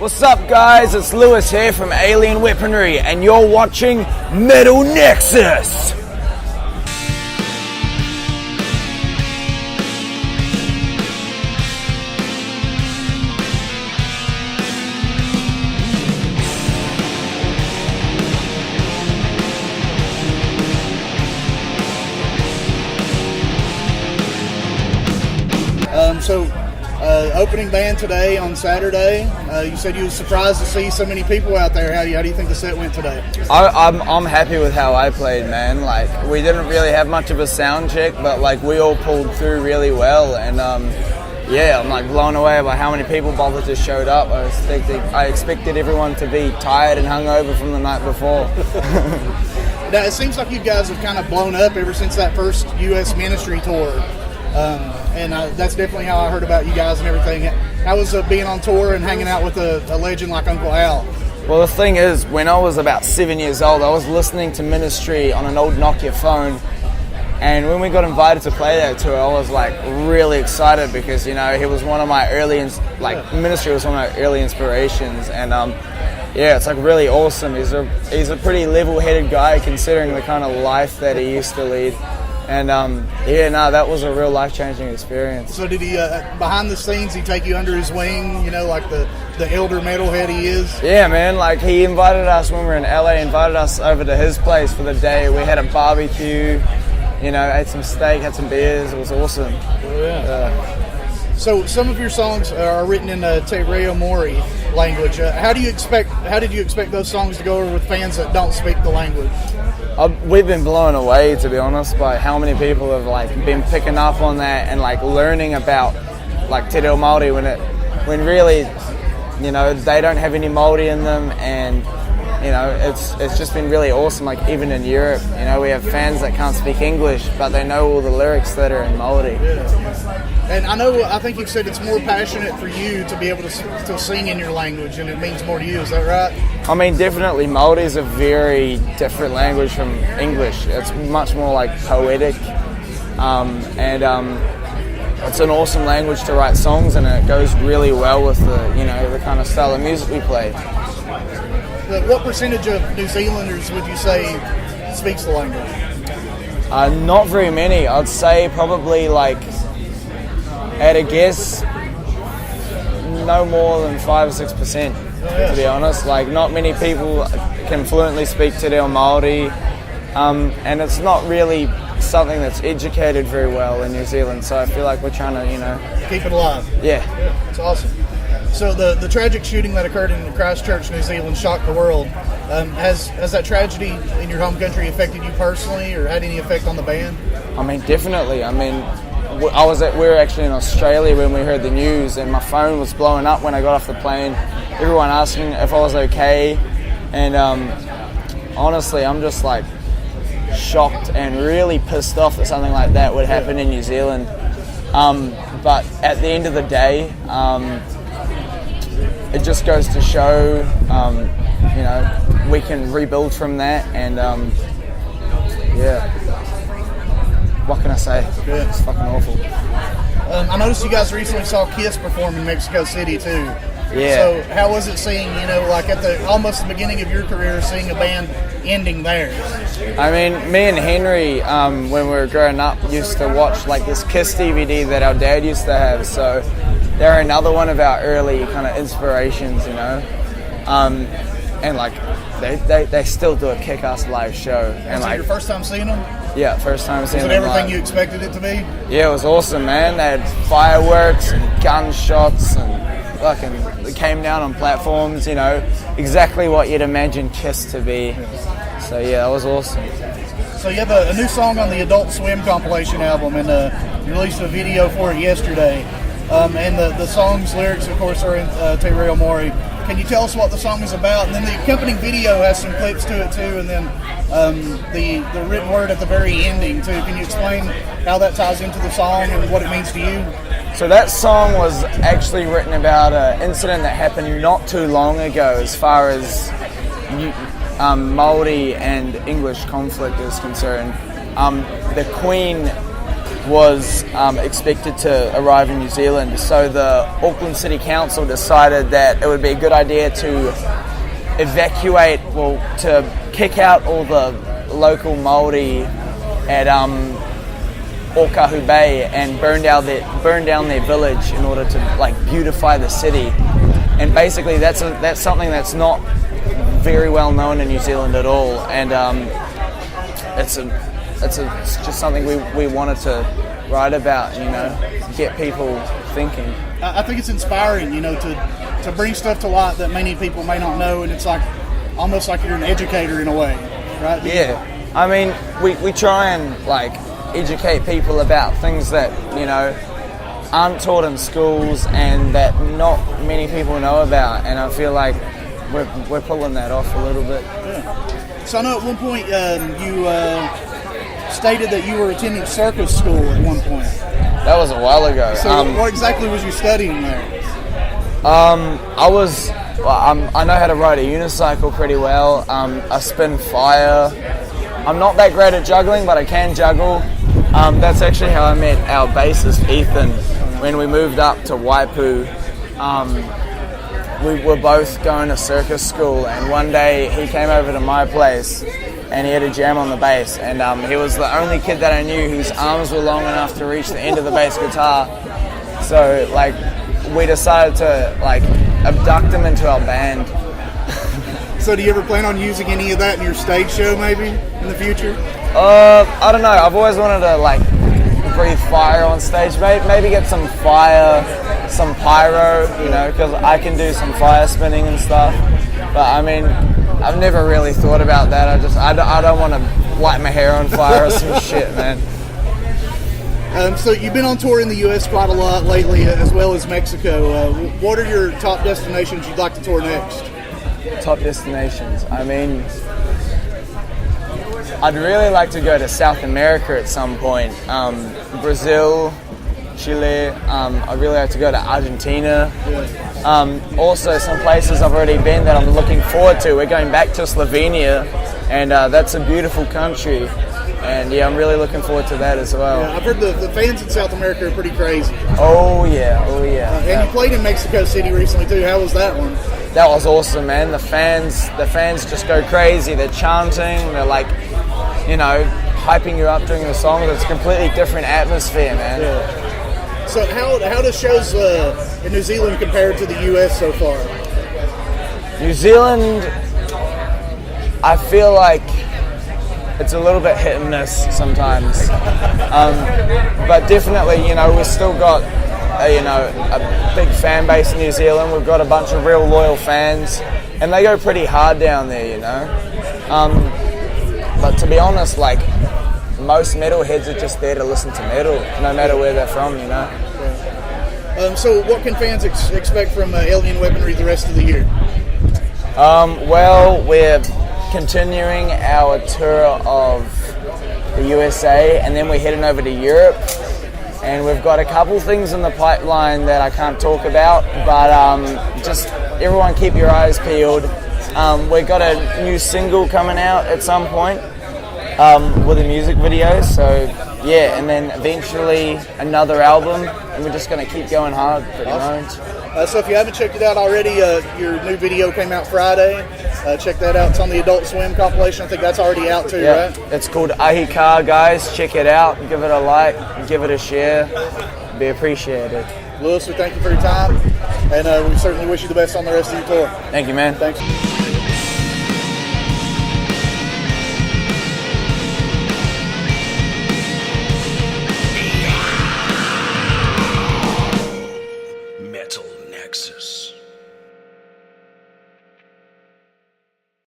What's up, guys? It's Lewis here from Alien Weaponry, and you're watching Metal Nexus. Opening band today on Saturday. You said you were surprised to see so many people out there. How do you think the set went today? I'm happy with how I played, man. Like, we didn't really have much of a sound check, but like we all pulled through really well, and yeah, I'm like blown away by how many people bothered just showed up. I expected everyone to be tired and hungover from the night before. Now, it seems like you guys have kind of blown up ever since that first U.S. ministry tour. And that's definitely how I heard about you guys and everything. How was being on tour and hanging out with a legend like Uncle Al? Well, the thing is, when I was about 7 years old, I was listening to Ministry on an old Nokia phone. And when we got invited to play that tour, I was like really excited because, you know, he was one of my Ministry was one of my early inspirations. And yeah, it's like really awesome. He's a pretty level-headed guy considering the kind of life that he used to lead. And that was a real life-changing experience. So did he, behind the scenes, he take you under his wing, you know, like the elder metalhead he is? Yeah, man, like he invited us when we were in LA, invited us over to his place for the day. We had a barbecue, you know, ate some steak, had some beers. It was awesome. Oh, yeah. So some of your songs are written in Te Reo Mori language. How did you expect those songs to go over with fans that don't speak the language? We've been blown away, to be honest, by how many people have like been picking up on that and like learning about like Te Reo Māori when really, you know, they don't have any Māori in them, and you know, it's just been really awesome. Like even in Europe, you know, we have fans that can't speak English, but they know all the lyrics that are in Māori. Yeah. And I think you said it's more passionate for you to be able to sing in your language, and it means more to you. Is that right? I mean, definitely. Māori is a very different language from English. It's much more like poetic, and it's an awesome language to write songs, and it goes really well with the kind of style of music we play. What percentage of New Zealanders would you say speaks the language? Not very many. I'd say probably like, at a guess, no more than 5 or 6%, to be honest. Like, not many people can fluently speak Te Reo Māori, and it's not really something that's educated very well in New Zealand, so I feel like we're trying to, you know... keep it alive. Yeah. It's awesome. So the tragic shooting that occurred in Christchurch, New Zealand, shocked the world. Has that tragedy in your home country affected you personally, or had any effect on the band? I mean, definitely. I mean, we were actually in Australia when we heard the news, and my phone was blowing up when I got off the plane. Everyone asking if I was okay, and honestly, I'm just like shocked and really pissed off that something like that would happen in New Zealand. But at the end of the day, it just goes to show, you know, we can rebuild from that, and yeah. What can I say? Good. It's fucking awful. I noticed you guys recently saw Kiss perform in Mexico City too. Yeah. So how was it seeing, you know, like at the almost the beginning of your career, seeing a band ending there? I mean, me and Henry, when we were growing up, used to watch like this Kiss DVD that our dad used to have. So they're another one of our early kind of inspirations, you know. And like they still do a kick-ass live show. And was it your first time seeing them? Yeah, first time seeing them. Was it everything live. You expected it to be? Yeah, it was awesome, man. They had fireworks and gunshots and fucking they came down on platforms, you know, exactly what you'd imagine Kiss to be. So yeah, that was awesome. So you have a new song on the Adult Swim compilation album, and you released a video for it yesterday. And the song's lyrics, of course, are in Te Reo Mori. Can you tell us what the song is about? And then the accompanying video has some clips to it too, and then the written word at the very ending too. Can you explain how that ties into the song and what it means to you? So that song was actually written about an incident that happened not too long ago as far as Māori and English conflict is concerned. The Queen was expected to arrive in New Zealand. So the Auckland City Council decided that it would be a good idea to evacuate, well, to kick out all the local Māori at Ōkahu Bay and burn down their village in order to like beautify the city. And basically that's something that's not very well known in New Zealand at all, and it's just something we wanted to write about, you know, get people thinking. I think it's inspiring, you know, to bring stuff to light that many people may not know, and it's like almost like you're an educator in a way, right? Yeah, I mean, we try and like educate people about things that, you know, aren't taught in schools and that not many people know about, and I feel like we're pulling that off a little bit. Yeah. So I know at one point you stated that you were attending circus school at one point. That was a while ago. So what exactly was you studying there? I know how to ride a unicycle pretty well. I spin fire. I'm not that great at juggling, but I can juggle. That's actually how I met our bassist Ethan when we moved up to Waipu. We were both going to circus school, and one day he came over to my place and he had a jam on the bass, and he was the only kid that I knew whose arms were long enough to reach the end of the bass guitar. So like we decided to like abduct him into our band. So do you ever plan on using any of that in your stage show maybe in the future? I don't know. I've always wanted to like breathe fire on stage. Maybe get some fire, some pyro, you know, because I can do some fire spinning and stuff. But I mean, I've never really thought about that. I don't want to light my hair on fire or some shit, man. So you've been on tour in the U.S. quite a lot lately, as well as Mexico. What are your top destinations you'd like to tour next? Top destinations. I mean, I'd really like to go to South America at some point. Brazil, Chile. I'd really like to go to Argentina. Also, some places I've already been that I'm looking forward to. We're going back to Slovenia, and that's a beautiful country. And yeah, I'm really looking forward to that as well. Yeah, I've heard the fans in South America are pretty crazy. Oh yeah. And you played in Mexico City recently too. How was that one? That was awesome, man. The fans just go crazy. They're chanting. They're like, you know, hyping you up during the songs. It's a completely different atmosphere, man. Yeah. So how does shows in New Zealand compare to the U.S. so far? New Zealand, I feel like it's a little bit hit and miss sometimes. But definitely, you know, we've still got a big fan base in New Zealand. We've got a bunch of real loyal fans, and they go pretty hard down there, you know. But to be honest, like, most metalheads are just there to listen to metal, no matter where they're from, you know. So what can fans expect from Alien Weaponry the rest of the year? Well, we're continuing our tour of the USA, and then we're heading over to Europe. And we've got a couple things in the pipeline that I can't talk about, but just everyone keep your eyes peeled. We've got a new single coming out at some point with a music video, so yeah, and then eventually another album, and we're just going to keep going hard pretty much. So if you haven't checked it out already, your new video came out Friday. Check that out. It's on the Adult Swim compilation. I think that's already out too, right? It's called Ahika, guys. Check it out. Give it a like. Give it a share. Be appreciated. Lewis, we thank you for your time, and we certainly wish you the best on the rest of your tour. Thank you, man. Thanks. Metal Nexus.